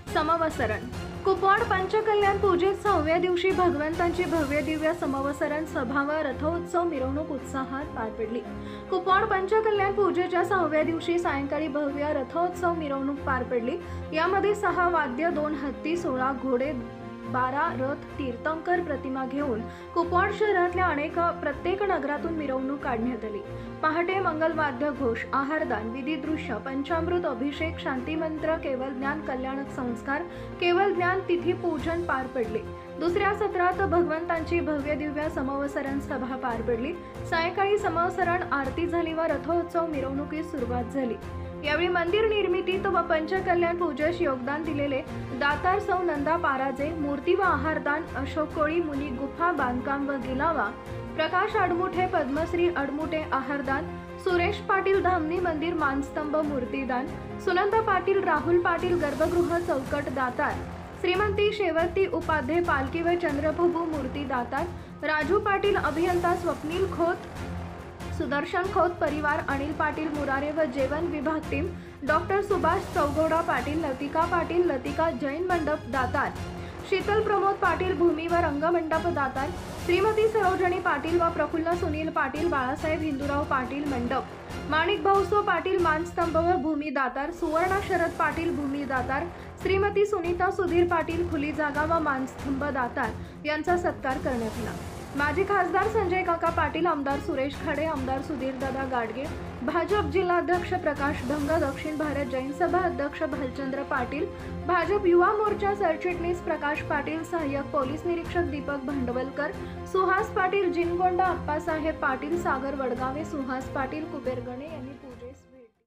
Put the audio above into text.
समवसरण कुपवाड पंचकल्याण पूजेत 6व्या दिवशी भगवंतांची भव्य दिव्य समवसरण सभा व रथोत्सव मिरवणूक उत्साहात पार पडली। कुपवाड पंचकल्याण पूजेच्या 6व्या दिवशी सायंकाळी भव्य रथोत्सव मिरवणूक पार पडली। यामध्ये 6 वाद्य, 2 हत्ती, 16 घोडे, 12 रथ, तीर्थंकर प्रतिमा घेऊन कुपवाड शहरातल्या प्रत्येक नगरातून मिरवणूक काढण्यात आली। पहाटे मंगलवाद्य घोष, आहारदान, विधी दृश्य, पंचामृत अभिषेक, शांतिमंत्र, केवळ ज्ञान कल्याणक संस्कार, केवळ ज्ञान तिथी पूजन पार पडले। दुसऱ्या सत्रात भगवंतांची भव्य दिव्य समवसरण सभा पार पडली। सायंकाळी समवसरण आरती झाली व रथोत्सव मिरवणुकीस सुरुवात झाली। यावेळी मंदिर निर्मितीत व पंचकल्याण पूजेस योगदान दिलेले दातार सौ नंदा पाराजे, मूर्ती व आहारदान, अशोक कोळी, मुनी गुफा बांधकाम व गिलावा, प्रकाश अडमुठे, पद्मश्री अडमुटे आहारदान, सुरेश पाटील धामणी मंदिर मानस्तंभ मूर्तीदान, सुनंदा पाटील, राहुल पाटील गर्भगृह चौकट दातार, श्रीमंती शेवती उपाध्ये पालखी व चंद्रप्रभू मूर्ती दातार, राजू पाटील अभियंता, स्वप्नील खोत, सुदर्शन खोत परिवार, अनिल पाटील मुरारे व जेवण विभाग टीम, डॉक्टर सुभाष चौगोडा पाटील, लतिका जैन मंडप दातार, शीतल प्रमोद पाटील भूमी व रंगमंडप दातार, श्रीमती सरोजनी पाटील व प्रफुल्ल सुनील पाटील, बाळासाहेब हिंदूराव पाटील मंडप, माणिक भाऊसो पाटील मानस्तंभ व भूमी दातार, सुवर्णा शरद पाटील भूमी दातार, श्रीमती सुनीता सुधीर पाटील खुली जागा व मानस्तंभ दातार यांचा सत्कार करण्यात आला। माजी खासदार संजय काका पाटील, आमदार सुरेश खाडे, आमदार सुधीरदादा गाडगे, भाजप जिल्हाध्यक्ष प्रकाश धंग, दक्षिण भारत जैन सभा अध्यक्ष भालचंद्र पाटील, भाजप युवा मोर्चा सरचिटणीस प्रकाश पाटील, सहाय्यक पोलीस निरीक्षक दीपक भांडवलकर, सुहास पाटील, जिनगोंडा, अप्पासाहेब पाटील, सागर वडगावे, सुहास पाटील, कुबेर गणे यांनी पूजेस